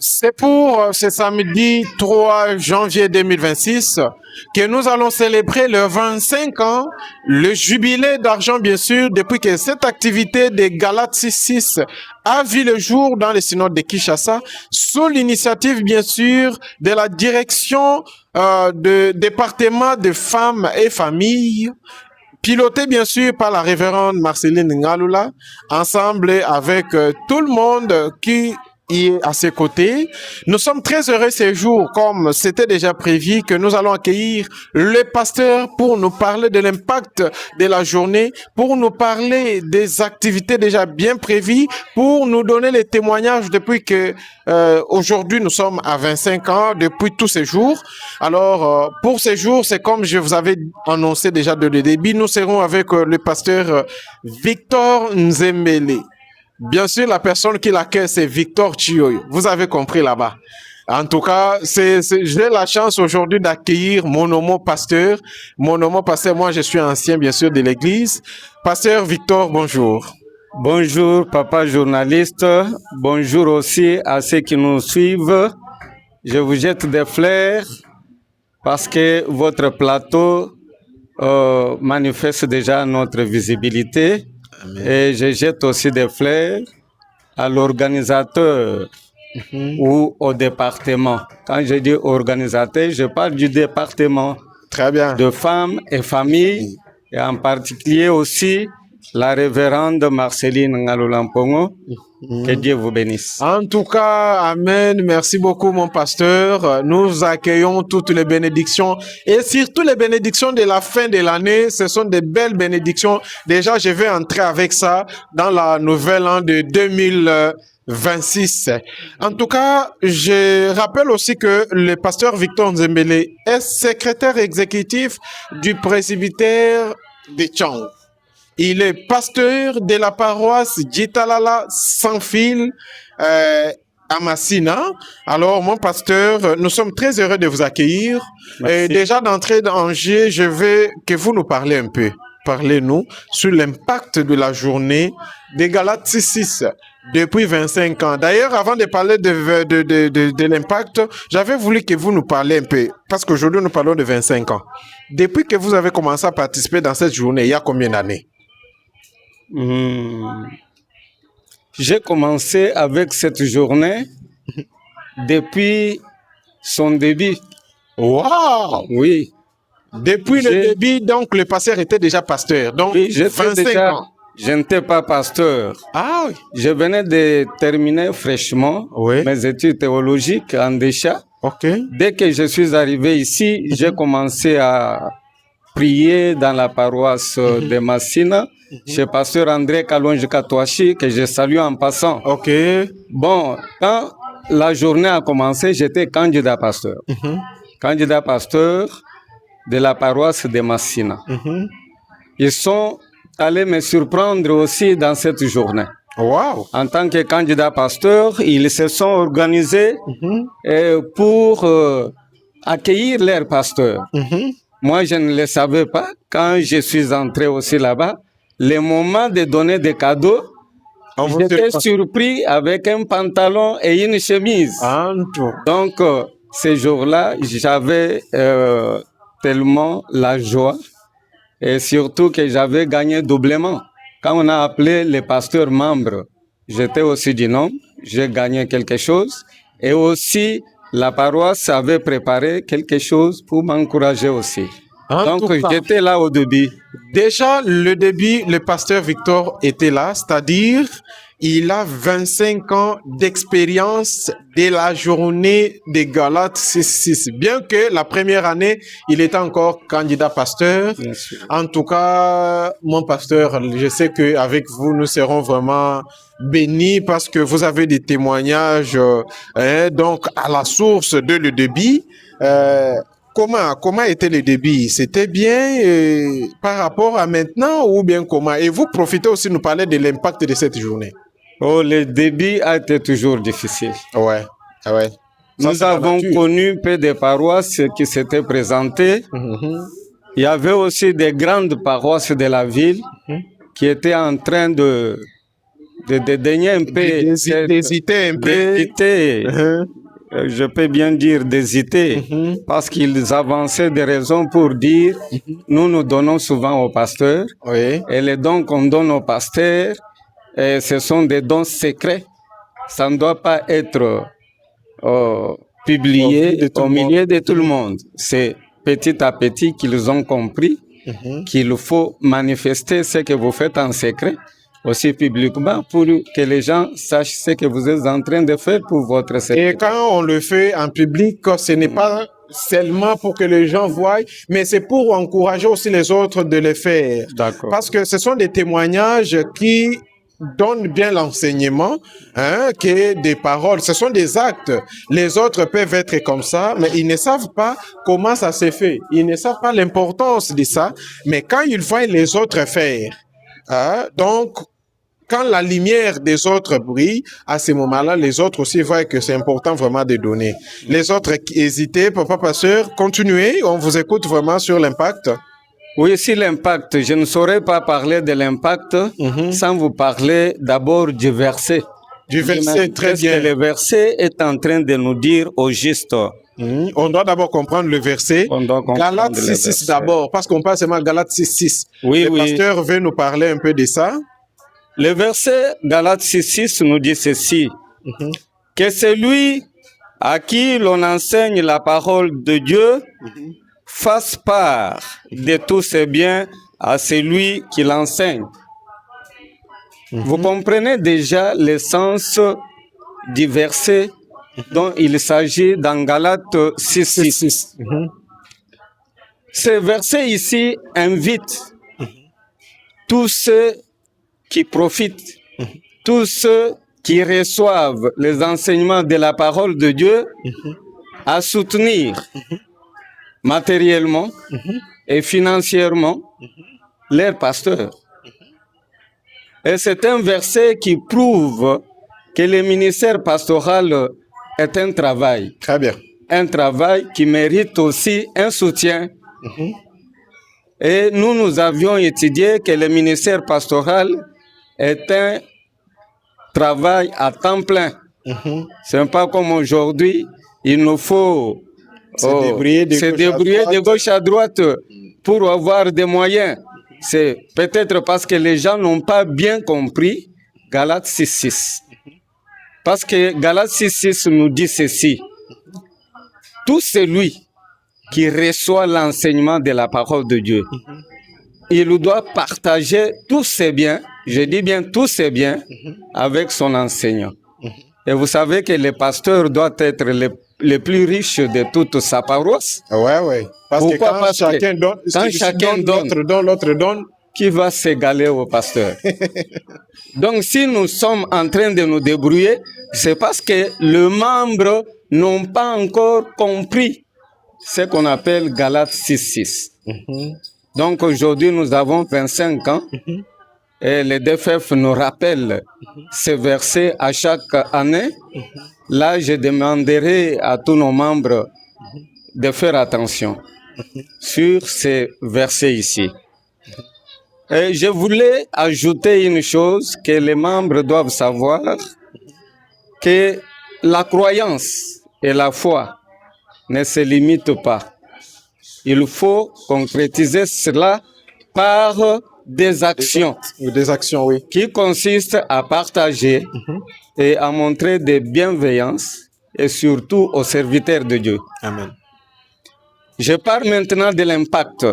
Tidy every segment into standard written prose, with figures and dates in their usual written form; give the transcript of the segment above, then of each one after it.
C'est pour ce samedi 3 janvier 2026 que nous allons célébrer le 25 ans, le jubilé d'argent bien sûr, depuis que cette activité des Galates 6-6 a vu le jour dans le synode de Kinshasa, sous l'initiative bien sûr de la direction du département de femmes et familles, piloté bien sûr par la révérende Marceline Ngalula, ensemble avec tout le monde qui est à ses côtés. Nous sommes très heureux ces jours, comme c'était déjà prévu, que nous allons accueillir le pasteur pour nous parler de l'impact de la journée, pour nous parler des activités déjà bien prévues, pour nous donner les témoignages depuis que aujourd'hui nous sommes à 25 ans, depuis tous ces jours. Alors, pour ces jours, c'est comme je vous avais annoncé déjà de le début, nous serons avec le pasteur Victor Nzembele. Bien sûr, la personne qui l'accueille, c'est Victor Chioyo. Vous avez compris là-bas. En tout cas, j'ai la chance aujourd'hui d'accueillir mon homo pasteur. Mon homo pasteur, moi, je suis ancien, bien sûr, de l'église. Pasteur Victor, bonjour. Bonjour, papa journaliste. Bonjour aussi à ceux qui nous suivent. Je vous jette des fleurs parce que votre plateau manifeste déjà notre visibilité. Amen. Et je jette aussi des fleurs à l'organisateur ou au département. Quand je dis organisateur, je parle du département. Très bien. De femmes et familles, et en particulier aussi la révérende Marceline Ngalula Mpongo. Que Dieu vous bénisse. En tout cas, amen. Merci beaucoup, mon pasteur. Nous accueillons toutes les bénédictions et surtout les bénédictions de la fin de l'année. Ce sont des belles bénédictions. Déjà, je vais entrer avec ça dans la nouvelle an de 2026. En tout cas, je rappelle aussi que le pasteur Victor Nzembele est secrétaire exécutif du presbytère de Tchang. Il est pasteur de la paroisse Djitalala sans fil à Massina. Alors, mon pasteur, nous sommes très heureux de vous accueillir. Et déjà d'entrée en jeu, je veux que vous nous parlez un peu. Parlez-nous sur l'impact de la journée des Galates 6 depuis 25 ans. D'ailleurs, avant de parler de l'impact, j'avais voulu que vous nous parliez un peu, parce qu'aujourd'hui, nous parlons de 25 ans. Depuis que vous avez commencé à participer dans cette journée, il y a combien d'années? J'ai commencé avec cette journée depuis son début. Wow! Oui. Depuis le début, donc le pasteur était déjà pasteur. Donc, oui, 25 ans. Je n'étais pas pasteur. Ah oui. Je venais de terminer fraîchement mes études théologiques en Décha. Ok. Dès que je suis arrivé ici, j'ai commencé à prier dans la paroisse de Massina, chez pasteur André Kalonji Katouachi, que je salue en passant. Ok. Bon, quand la journée a commencé, j'étais candidat pasteur. Candidat pasteur de la paroisse de Massina. Ils sont allés me surprendre aussi dans cette journée. Wow. En tant que candidat pasteur, ils se sont organisés pour accueillir leur pasteur. Moi, je ne le savais pas. Quand je suis entré aussi là-bas, le moment de donner des cadeaux, j'étais surpris avec un pantalon et une chemise. Donc, ces jours-là, j'avais tellement la joie et surtout que j'avais gagné doublement. Quand on a appelé les pasteurs membres, j'étais aussi du nombre, j'ai gagné quelque chose et aussi la paroisse avait préparé quelque chose pour m'encourager aussi. Donc, j'étais là au début. Déjà, le début, le pasteur Victor était là, c'est-à-dire, il a 25 ans d'expérience de la journée des Galates 6-6. Bien que la première année, il était encore candidat pasteur. En tout cas, mon pasteur, je sais qu'avec vous, nous serons vraiment bénis parce que vous avez des témoignages donc à la source de le début. Comment était le début? C'était bien par rapport à maintenant ou bien comment? Et vous profitez aussi de nous parler de l'impact de cette journée. Oh, le début a été toujours difficile. Ouais. Nous avons connu peu de paroisses qui s'étaient présentées. Il y avait aussi des grandes paroisses de la ville qui étaient en train de de dédaigner un peu, d'hésiter un peu. d'hésiter. Je peux bien dire d'hésiter, parce qu'ils avançaient des raisons pour dire, nous donnons souvent aux pasteurs, Oui. et les dons qu'on donne aux pasteurs, ce sont des dons secrets. Ça ne doit pas être publié au milieu de tout le monde. C'est petit à petit qu'ils ont compris qu'il faut manifester ce que vous faites en secret, aussi publiquement, pour que les gens sachent ce que vous êtes en train de faire pour votre secret. Et quand on le fait en public, ce n'est pas seulement pour que les gens voient, mais c'est pour encourager aussi les autres de le faire. D'accord. Parce que ce sont des témoignages qui donnent bien l'enseignement, que des paroles. Ce sont des actes. Les autres peuvent être comme ça, mais ils ne savent pas comment ça s'est fait. Ils ne savent pas l'importance de ça, mais quand ils voient les autres faire, donc, quand la lumière des autres brille, à ce moment-là, les autres aussi voient que c'est important vraiment de donner. Les autres hésitaient, papa pasteur, continuez, on vous écoute vraiment sur l'impact. Oui, si l'impact, je ne saurais pas parler de l'impact sans vous parler d'abord du verset. Du verset, très bien. Que le verset est en train de nous dire au juste. On doit d'abord comprendre le verset. On doit comprendre Galates 6.6 d'abord, parce qu'on parle seulement Galates 6.6. Oui, le pasteur veut nous parler un peu de ça. Le verset Galates 6.6 nous dit ceci, que celui à qui l'on enseigne la parole de Dieu fasse part de tous ses biens à celui qui l'enseigne. Vous comprenez déjà le sens du verset dont il s'agit dans Galates 6.6. Ce verset ici invite tous ceux qui profitent, tous ceux qui reçoivent les enseignements de la parole de Dieu à soutenir matériellement et financièrement leurs pasteurs. Et c'est un verset qui prouve que le ministère pastoral est un travail. Très bien. Un travail qui mérite aussi un soutien. Et nous avions étudié que le ministère pastoral est un travail à temps plein. Ce n'est pas comme aujourd'hui, il nous faut se débrouiller de gauche à droite pour avoir des moyens. C'est peut-être parce que les gens n'ont pas bien compris Galates 6.6. Parce que Galates 6.6 nous dit ceci. Tout celui qui reçoit l'enseignement de la parole de Dieu, il doit partager tous ses biens, je dis bien tous ses biens, avec son enseignant. Et vous savez que le pasteur doit être le plus riche de toute sa paroisse. Ouais. Parce Pourquoi? que quand chacun donne, l'autre donne, qui va s'égaler au pasteur? Donc, si nous sommes en train de nous débrouiller, c'est parce que les membres n'ont pas encore compris ce qu'on appelle Galates 6.6. Donc, aujourd'hui, nous avons 25 ans et le DFF nous rappelle ces versets à chaque année. Là, je demanderai à tous nos membres de faire attention sur ces versets ici. Et je voulais ajouter une chose que les membres doivent savoir, que la croyance et la foi ne se limitent pas. Il faut concrétiser cela par des actions. Des actions, oui. Qui consistent à partager et à montrer de bienveillance et surtout aux serviteurs de Dieu. Amen. Je parle maintenant de l'impact.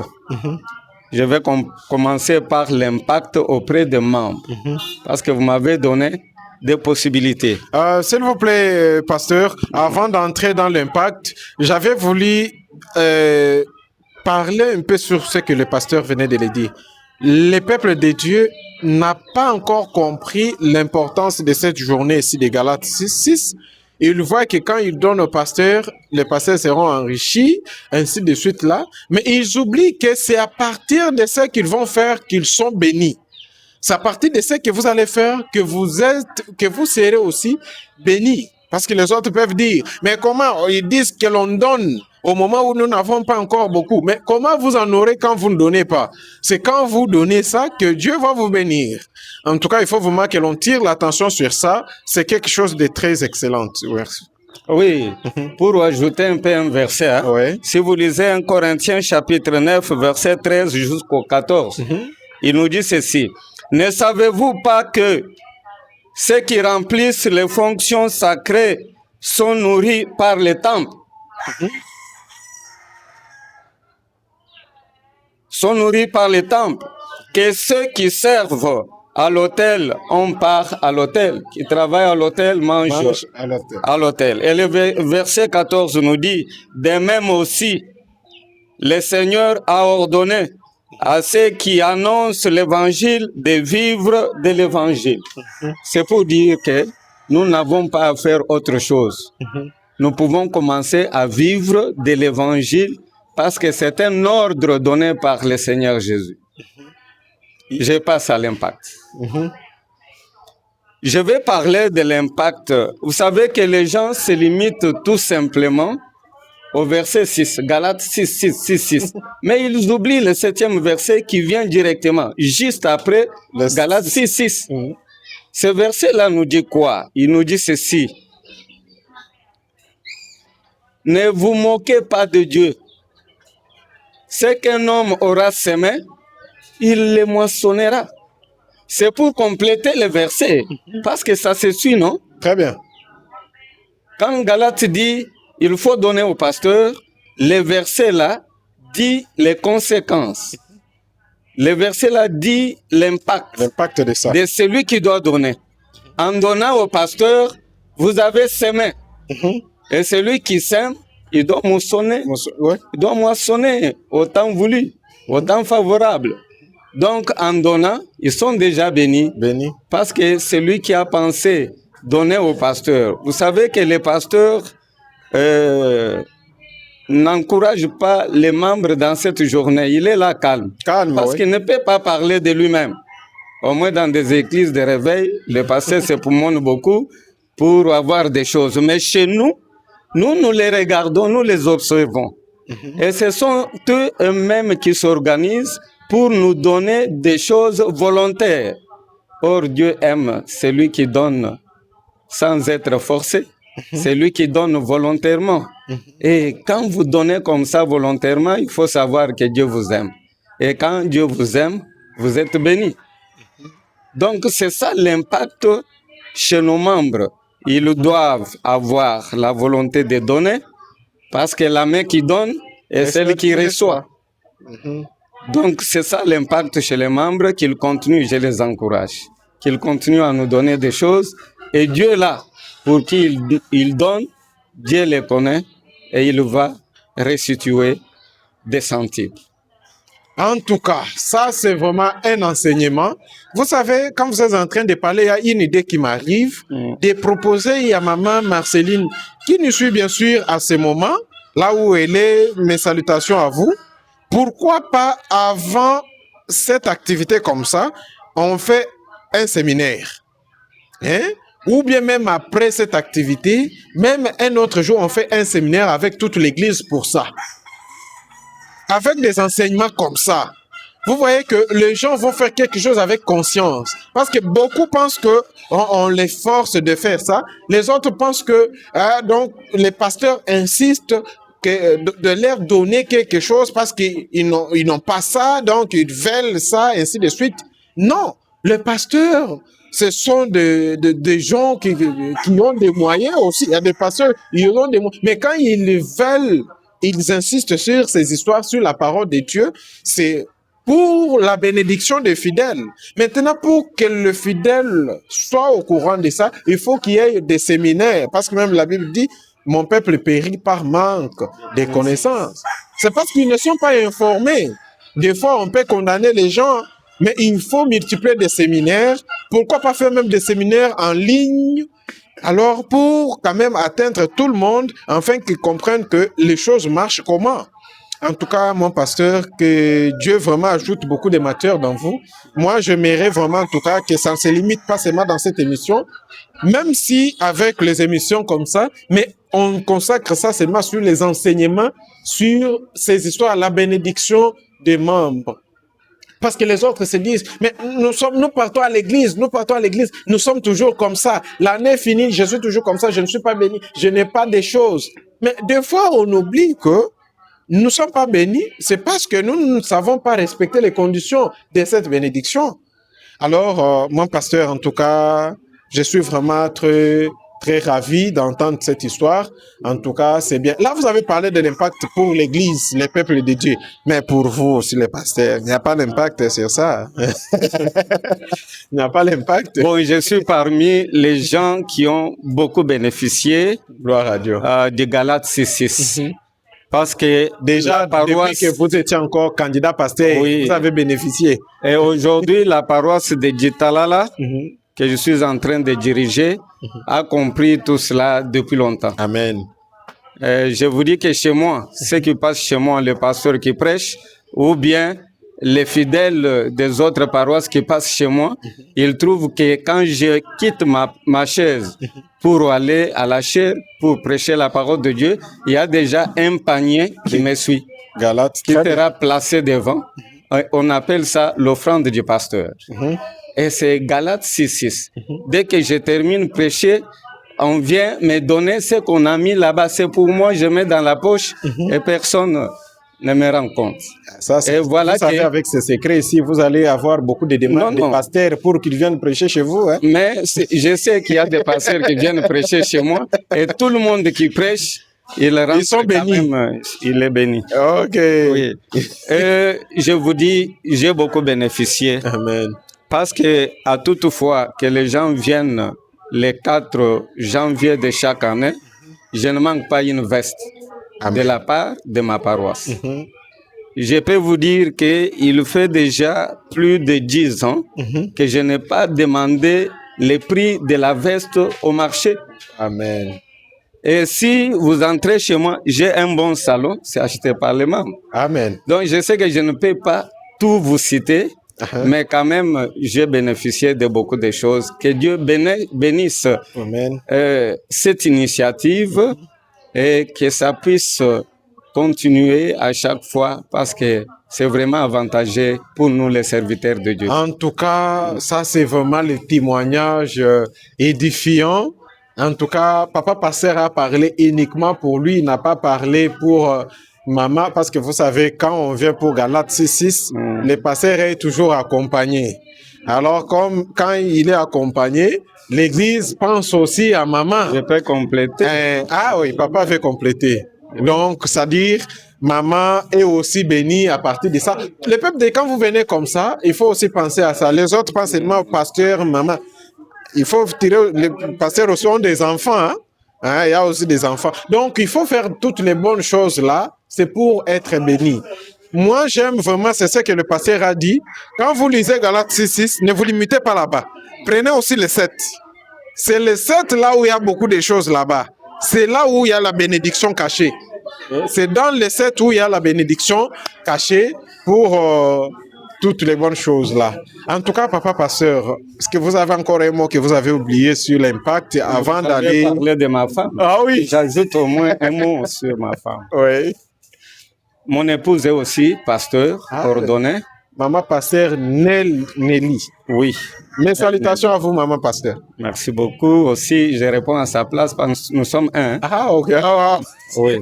Je vais commencer par l'impact auprès des membres. Parce que vous m'avez donné des possibilités. S'il vous plaît, pasteur, avant d'entrer dans l'impact, j'avais voulu parler un peu sur ce que le pasteur venait de le dire. Le peuple de Dieu n'a pas encore compris l'importance de cette journée ici de Galates 6.6. Il voit que quand ils donnent au pasteur, les pasteurs seront enrichis, ainsi de suite là. Mais ils oublient que c'est à partir de ce qu'ils vont faire qu'ils sont bénis. C'est à partir de ce que vous allez faire que vous serez aussi bénis. Parce que les autres peuvent dire, mais comment? Ils disent que l'on donne au moment où nous n'avons pas encore beaucoup. Mais comment vous en aurez quand vous ne donnez pas? C'est quand vous donnez ça que Dieu va vous bénir. En tout cas, il faut vraiment que l'on tire l'attention sur ça. C'est quelque chose de très excellent. Oui, pour ajouter un peu un verset, hein, Oui. si vous lisez 1 Corinthiens chapitre 9, verset 13 jusqu'au 14, il nous dit ceci. Ne savez-vous pas que ceux qui remplissent les fonctions sacrées sont nourris par les temples? Sont nourris par les temples, que ceux qui servent à l'autel ont part à l'autel, qui travaillent à l'autel mangent à l'autel. Et le verset 14 nous dit, de même aussi, le Seigneur a ordonné à ceux qui annoncent l'évangile de vivre de l'évangile. C'est pour dire que nous n'avons pas à faire autre chose. Nous pouvons commencer à vivre de l'évangile parce que c'est un ordre donné par le Seigneur Jésus. Je passe à l'impact. Je vais parler de l'impact. Vous savez que les gens se limitent tout simplement au verset 6, Galates 6, 6, 6, 6. Mais ils oublient le 7e verset qui vient directement, juste après Galates 6, 6. Ce verset-là nous dit quoi? Il nous dit ceci. Ne vous moquez pas de Dieu. Ce qu'un homme aura semé, il le moissonnera. C'est pour compléter le verset, parce que ça se suit, non? Très bien. Quand Galate dit, il faut donner au pasteur, le verset là dit les conséquences. Le verset là dit l'impact de ça. De celui qui doit donner. En donnant au pasteur, vous avez semé. Et celui qui sème, il doit moissonner. Il doit moissonner au temps voulu, au temps favorable. Donc, en donnant, ils sont déjà bénis. Parce que celui qui a pensé donner au pasteur, vous savez que les pasteurs n'encouragent pas les membres dans cette journée. Il est là calme. Parce qu'il ne peut pas parler de lui-même. Au moins dans des églises de réveil, les pasteurs se pomonnent beaucoup pour avoir des choses. Mais chez nous, nous les regardons, nous les observons. Et ce sont eux-mêmes qui s'organisent pour nous donner des choses volontaires. Or, Dieu aime celui qui donne sans être forcé. C'est lui qui donne volontairement. Et quand vous donnez comme ça volontairement, il faut savoir que Dieu vous aime. Et quand Dieu vous aime, vous êtes bénis. Donc, c'est ça l'impact chez nos membres. Ils doivent avoir la volonté de donner parce que la main qui donne est celle qui reçoit. Donc, c'est ça l'impact chez les membres, qu'ils continuent, je les encourage, qu'ils continuent à nous donner des choses. Et Dieu là, pour qui il donne, Dieu les connaît et il va restituer des centimes. En tout cas, ça c'est vraiment un enseignement. Vous savez, quand vous êtes en train de parler, il y a une idée qui m'arrive, de proposer à maman Marceline, qui nous suit bien sûr à ce moment, là où elle est, mes salutations à vous. Pourquoi pas avant cette activité comme ça, on fait un séminaire, hein? Ou bien même après cette activité, même un autre jour, on fait un séminaire avec toute l'église pour ça. Avec des enseignements comme ça, vous voyez que les gens vont faire quelque chose avec conscience. Parce que beaucoup pensent que on les force de faire ça. Les autres pensent que donc les pasteurs insistent de leur donner quelque chose parce qu'ils n'ont pas ça, donc ils veulent ça, ainsi de suite. Non, les pasteurs, ce sont des gens qui ont des moyens aussi. Il y a des pasteurs, ils ont des moyens. Mais quand ils veulent, ils insistent sur ces histoires, sur la parole de Dieu, c'est pour la bénédiction des fidèles. Maintenant, pour que le fidèle soit au courant de ça, il faut qu'il y ait des séminaires. Parce que même la Bible dit, mon peuple périt par manque de connaissances. C'est parce qu'ils ne sont pas informés. Des fois, on peut condamner les gens, mais il faut multiplier des séminaires. Pourquoi pas faire même des séminaires en ligne? Alors, pour quand même atteindre tout le monde, afin qu'ils comprennent que les choses marchent comment? En tout cas, mon pasteur, que Dieu vraiment ajoute beaucoup de matière dans vous. Moi, j'aimerais vraiment, en tout cas, que ça ne se limite pas seulement dans cette émission, même si avec les émissions comme ça, mais on consacre ça seulement sur les enseignements, sur ces histoires, la bénédiction des membres. Parce que les autres se disent, mais nous partons à l'église, nous sommes toujours comme ça. L'année est finie, je suis toujours comme ça, je ne suis pas béni, je n'ai pas des choses. Mais des fois, on oublie que nous ne sommes pas bénis, c'est parce que nous ne savons pas respecter les conditions de cette bénédiction. Alors, mon pasteur, en tout cas, je suis vraiment très ravi d'entendre cette histoire. En tout cas, c'est bien. Là, vous avez parlé de l'impact pour l'Église, les peuples de Dieu. Mais pour vous aussi, les pasteurs, il n'y a pas d'impact sur ça. Il n'y a pas d'impact. Bon, je suis parmi les gens qui ont beaucoup bénéficié, gloire à Dieu, de Galates 6.6. Parce que déjà, depuis que vous étiez encore candidat pasteur, oui, vous avez bénéficié. Et aujourd'hui, la paroisse de Djitalala, que je suis en train de diriger, a compris tout cela depuis longtemps. Amen. Je vous dis que chez moi, ce qui passe chez moi, le pasteur qui prêche, ou bien les fidèles des autres paroisses qui passent chez moi, ils trouvent que quand je quitte ma chaise pour aller à la chaire, pour prêcher la parole de Dieu, il y a déjà un panier qui me suit, Galates, qui sera placé devant. On appelle ça l'offrande du pasteur. Et c'est Galates 6.6. Dès que je termine prêcher, on vient me donner ce qu'on a mis là-bas. C'est pour moi, je mets dans la poche et personne ne me rend compte. Ça, et voilà, vous savez, avec ces secrets ici, vous allez avoir beaucoup de demandes de pasteurs pour qu'ils viennent prêcher chez vous. Hein? Mais je sais qu'il y a des pasteurs qui viennent prêcher chez moi et tout le monde qui prêche, ils sont bénis. Même, il est béni. Ok. Oui. Je vous dis, j'ai beaucoup bénéficié. Amen. Parce que à toute fois que les gens viennent le 4 janvier de chaque année, je ne manque pas une veste. Amen. De la part de ma paroisse. Je peux vous dire qu'il fait déjà plus de 10 ans que je n'ai pas demandé le prix de la veste au marché. Amen. Et si vous entrez chez moi, j'ai un bon salon, c'est acheté par les membres. Amen. Donc je sais que je ne peux pas tout vous citer, mais quand même, j'ai bénéficié de beaucoup de choses. Que Dieu bénisse cette initiative. Et que ça puisse continuer à chaque fois parce que c'est vraiment avantageux pour nous les serviteurs de Dieu. En tout cas, ça c'est vraiment le témoignage édifiant. En tout cas, Papa Pasteur a parlé uniquement pour lui, il n'a pas parlé pour maman, parce que vous savez, quand on vient pour Galates 6.6, le pasteur est toujours accompagné. Alors, comme quand il est accompagné, l'Église pense aussi à maman. Je peux compléter. Ah oui, papa veut compléter. Donc, c'est-à-dire, maman est aussi bénie à partir de ça. Le peuple, quand vous venez comme ça, il faut aussi penser à ça. Les autres pensent seulement au pasteur, maman. Il faut tirer, les pasteurs aussi ont des enfants. Il y a aussi des enfants. Donc, il faut faire toutes les bonnes choses là. C'est pour être béni. Moi, j'aime vraiment, c'est ce que le pasteur a dit. Quand vous lisez Galates 6.6, ne vous limitez pas là-bas. Prenez aussi le 7. C'est le 7 là où il y a beaucoup de choses là-bas. C'est là où il y a la bénédiction cachée. C'est dans le 7 où il y a la bénédiction cachée pour toutes les bonnes choses là. En tout cas, Papa Pasteur, est-ce que vous avez encore un mot que vous avez oublié sur l'impact avant d'aller... parler de ma femme. Ah oui. J'ajoute au moins un mot sur ma femme. Oui. Mon épouse est aussi pasteur, ordonné. Maman Pasteur Nelly. Oui. Mes salutations à vous, Maman Pasteur. Merci beaucoup. Aussi, je réponds à sa place parce que nous sommes un. Ah, ok. Oui.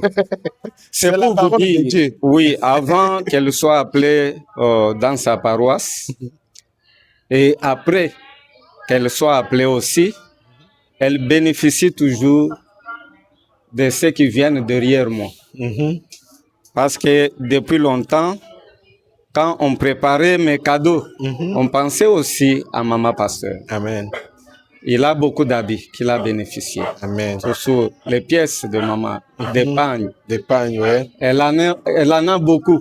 C'est pour vous dire, oui, avant qu'elle soit appelée dans sa paroisse et après qu'elle soit appelée aussi, elle bénéficie toujours de ceux qui viennent derrière moi. Parce que depuis longtemps, quand on préparait mes cadeaux, on pensait aussi à Maman Pasteur. Amen. Il a beaucoup d'habits qu'il a bénéficié. Amen. Surtout les pièces de maman, des pagnes. Des pagnes, oui. Elle en a beaucoup.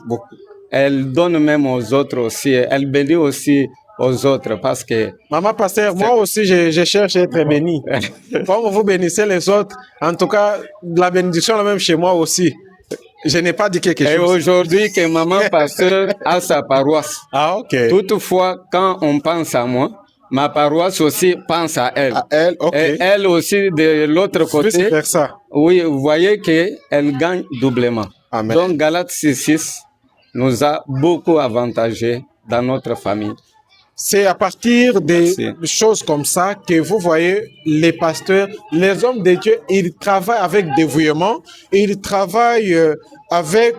Elle donne même aux autres aussi. Elle bénit aussi aux autres parce que... Maman Pasteur, moi aussi, je cherche à être béni. Comme vous bénissez les autres, en tout cas, la bénédiction, la même chez moi aussi. Je n'ai pas dit quelque Et chose. aujourd'hui que maman pasteur a sa paroisse. Ah, ok. Toutefois, quand on pense à moi, ma paroisse aussi pense à elle. À elle, ok. Et elle aussi, de l'autre côté, Vice-versa. oui, vous voyez qu'elle gagne doublement. Amen. Donc, Galates 6.6 nous a beaucoup avantagés dans notre famille. C'est à partir des Merci. choses comme ça que vous voyez les pasteurs, les hommes de Dieu, ils travaillent avec dévouement, ils travaillent avec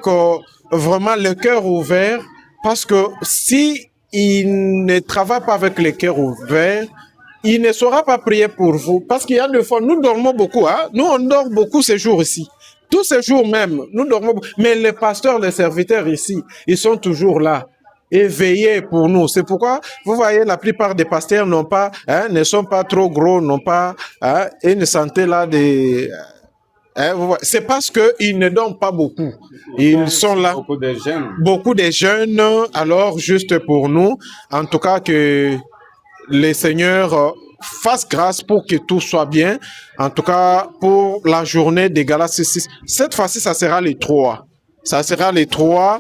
vraiment le cœur ouvert, parce que si ils ne travaillent pas avec le cœur ouvert, il ne saura pas prier pour vous. Parce qu'il y a des fois, nous dormons beaucoup, hein? Nous on dort beaucoup ces jours-ci. Tous ces jours même, nous dormons beaucoup. Mais les pasteurs, les serviteurs ici, ils sont toujours là et veiller pour nous. C'est pourquoi, vous voyez, la plupart des pasteurs n'ont pas, hein, ne sont pas trop gros, n'ont pas une santé là de... c'est parce qu'ils ne dorment pas beaucoup. Ils sont là. Beaucoup de jeunes. Beaucoup de jeunes, alors juste pour nous, en tout cas que les seigneurs fassent grâce pour que tout soit bien. En tout cas, pour la journée des Galates 6. Cette fois-ci, ça sera les 3. Ça sera les 3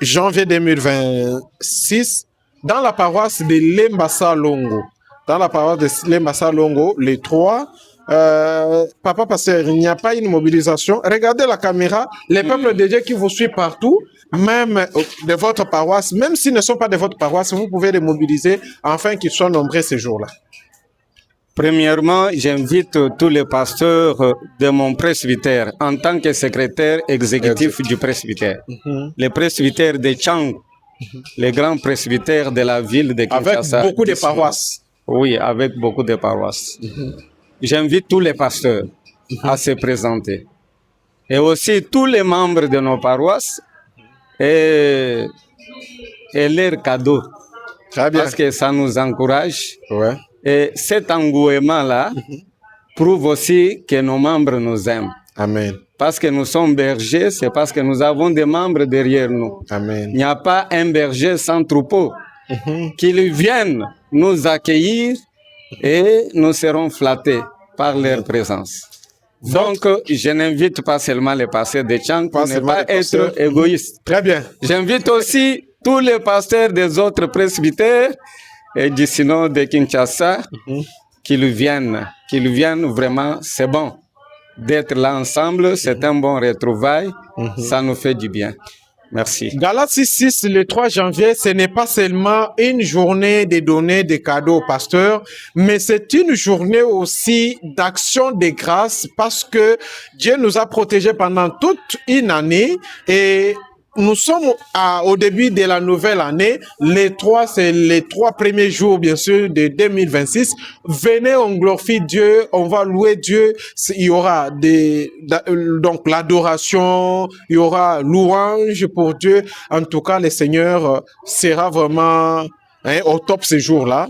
janvier 2026 dans la paroisse de Lembassa Longo. Dans la paroisse de Lembassa Longo, les 3. Papa pasteur, il n'y a pas une mobilisation. Regardez la caméra, les peuples de Dieu qui vous suivent partout, même de votre paroisse, même s'ils ne sont pas de votre paroisse, vous pouvez les mobiliser afin qu'ils soient nombreux ces jours-là. Premièrement, j'invite tous les pasteurs de mon presbytère en tant que secrétaire exécutif du presbytère. Les presbytères de Tchang, les grands presbytères de la ville de Kinshasa. Avec beaucoup de paroisses. Oui, avec beaucoup de paroisses. J'invite tous les pasteurs à se présenter. Et aussi tous les membres de nos paroisses et leurs cadeaux. Très bien. Parce que ça nous encourage. Ouais. Et cet engouement-là prouve aussi que nos membres nous aiment. Amen. Parce que nous sommes bergers, c'est parce que nous avons des membres derrière nous. Amen. Il n'y a pas un berger sans troupeau. Qu'ils viennent nous accueillir et nous serons flattés par leur présence. Donc, je n'invite pas seulement les pasteurs de Tchang pour ne pas être égoïste. Très bien. J'invite aussi tous les pasteurs des autres presbytères et du synode de Kinshasa qu'ils viennent vraiment, c'est bon. D'être là ensemble, c'est un bon retrouvaille, ça nous fait du bien. Merci. Galates 6, le 3 janvier, ce n'est pas seulement une journée de donner des cadeaux au pasteur, mais c'est une journée aussi d'action de grâce parce que Dieu nous a protégés pendant toute une année et nous sommes au début de la nouvelle année. Les 3, c'est les 3 premiers jours, bien sûr, de 2026. Venez, on glorifie Dieu, on va louer Dieu. Il y aura donc l'adoration, il y aura louange pour Dieu. En tout cas, le Seigneur sera vraiment au top ces jours-là.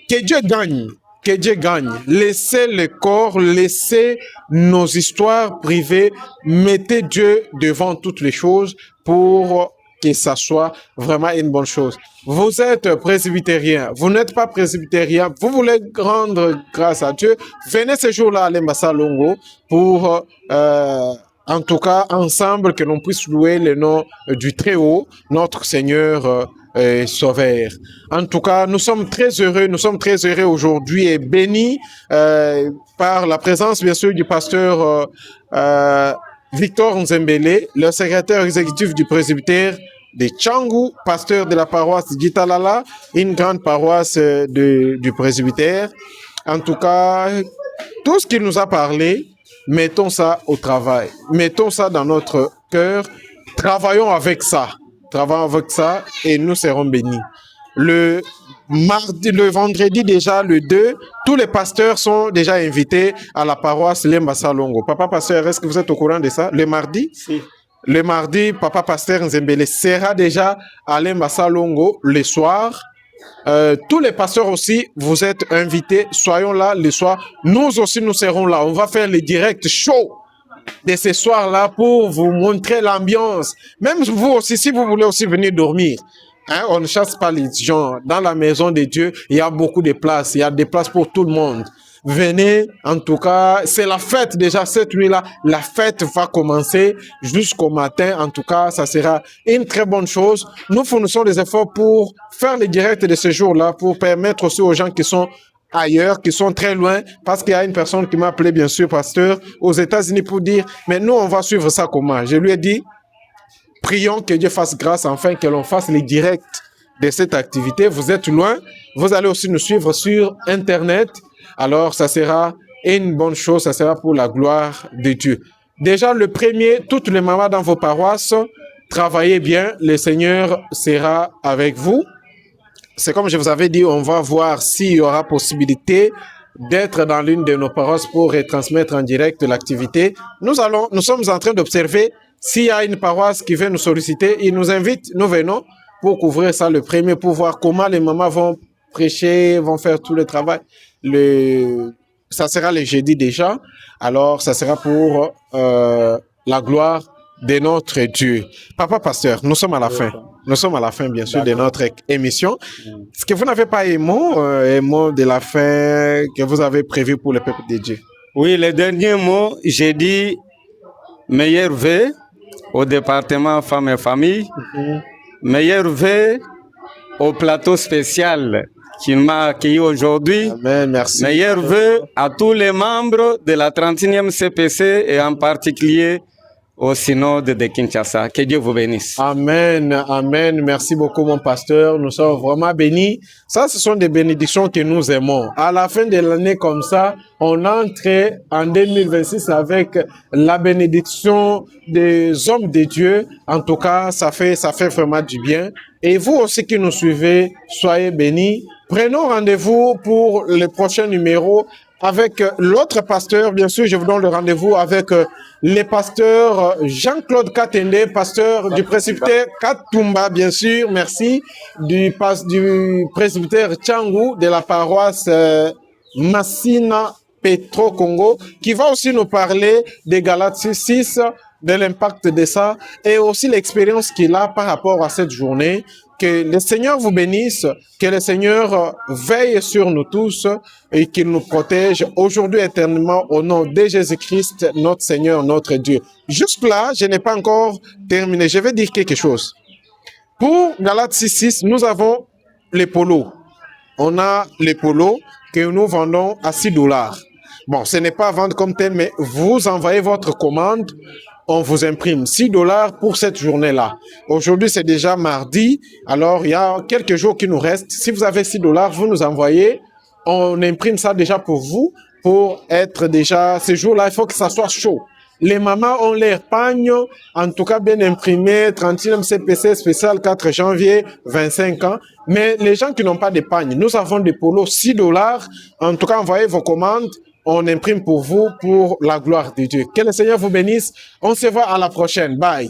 Que Dieu gagne. Que Dieu gagne. Laissez le corps, laissez nos histoires privées, mettez Dieu devant toutes les choses pour que ça soit vraiment une bonne chose. Vous êtes presbytérien, vous n'êtes pas presbytérien, vous voulez rendre grâce à Dieu, venez ce jour-là à Lembassa Longo pour, en tout cas, ensemble, que l'on puisse louer le nom du Très-Haut, notre Seigneur Sauveur. En tout cas, nous sommes très heureux aujourd'hui et bénis par la présence, bien sûr, du pasteur Victor Nzembele, le secrétaire exécutif du presbytère de Tchangou, pasteur de la paroisse d'Italala, une grande paroisse du presbytère. En tout cas, tout ce qu'il nous a parlé, mettons ça au travail, mettons ça dans notre cœur, travaillons avec ça et nous serons bénis. Le vendredi déjà, le 2, tous les pasteurs sont déjà invités à la paroisse Lembassa Longo. Papa pasteur, est-ce que vous êtes au courant de ça? Le mardi? Si. Le mardi, Papa pasteur Nzembele sera déjà à Lembassa Longo le soir. Tous les pasteurs aussi, vous êtes invités, soyons là le soir. Nous aussi, nous serons là. On va faire les directs show de ce soir-là pour vous montrer l'ambiance. Même vous aussi, si vous voulez aussi venir dormir. On ne chasse pas les gens. Dans la maison de Dieu, il y a beaucoup de places. Il y a des places pour tout le monde. venez, en tout cas, c'est la fête déjà cette nuit-là. La fête va commencer jusqu'au matin. En tout cas, ça sera une très bonne chose. Nous fournissons des efforts pour faire les directs de ce jour-là, pour permettre aussi aux gens qui sont ailleurs, qui sont très loin, parce qu'il y a une personne qui m'a appelé, bien sûr, pasteur, aux États-Unis pour dire, mais nous, on va suivre ça comment? Je lui ai dit, prions que Dieu fasse grâce, enfin, que l'on fasse les directs de cette activité. Vous êtes loin, vous allez aussi nous suivre sur Internet. Alors, ça sera une bonne chose, ça sera pour la gloire de Dieu. Déjà, le premier, toutes les mamans dans vos paroisses, travaillez bien, le Seigneur sera avec vous. C'est comme je vous avais dit, on va voir s'il y aura possibilité d'être dans l'une de nos paroisses pour retransmettre en direct l'activité. Nous sommes en train d'observer s'il y a une paroisse qui veut nous solliciter, il nous invite, nous venons pour couvrir ça le premier, pour voir comment les mamans vont prêcher, vont faire tout le travail. Ça sera le jeudi déjà, alors ça sera pour la gloire de notre Dieu. Papa pasteur, nous sommes à la fin. Nous sommes à la fin, bien sûr, de notre émission. Est-ce que vous n'avez pas un mot de la fin que vous avez prévu pour le peuple de Dieu? Oui, le dernier mot, j'ai dit meilleurs vœux au département Femmes et Familles, meilleurs vœux au plateau spécial qui m'a accueilli aujourd'hui. Amen, merci. Meilleurs vœux à tous les membres de la 31e CPC et en particulier au synode de Kinshasa. Que Dieu vous bénisse. Amen, amen. Merci beaucoup, mon pasteur. Nous sommes vraiment bénis. Ça, ce sont des bénédictions que nous aimons. À la fin de l'année comme ça, on entre en 2026 avec la bénédiction des hommes de Dieu. En tout cas, ça fait vraiment du bien. Et vous aussi qui nous suivez, soyez bénis. Prenons rendez-vous pour le prochain numéro avec l'autre pasteur. Bien sûr, je vous donne le rendez-vous avec le pasteur Jean-Claude Katende, pasteur du presbytère Katumba, bien sûr, merci, du presbytère Tchangou de la paroisse Massina Petro Congo, qui va aussi nous parler des Galates 6, de l'impact de ça et aussi l'expérience qu'il a par rapport à cette journée. Que le Seigneur vous bénisse, que le Seigneur veille sur nous tous et qu'il nous protège aujourd'hui éternellement au nom de Jésus-Christ, notre Seigneur, notre Dieu. Jusque-là, je n'ai pas encore terminé. Je vais dire quelque chose. Pour Galates 6.6, nous avons les polos. On a les polos que nous vendons à $6. Bon, ce n'est pas à vendre comme tel, mais vous envoyez votre commande, on vous imprime $6 pour cette journée-là. Aujourd'hui, c'est déjà mardi, alors il y a quelques jours qui nous restent. Si vous avez $6, vous nous envoyez, on imprime ça déjà pour vous, pour être déjà, ces jours-là, il faut que ça soit chaud. Les mamans ont leur pagne, en tout cas bien imprimé, 31e CPC spécial 4 janvier, 25 ans. Mais les gens qui n'ont pas de pagne, nous avons des polos $6. En tout cas, envoyez vos commandes. On imprime pour vous, pour la gloire de Dieu. Que le Seigneur vous bénisse. On se voit à la prochaine. Bye.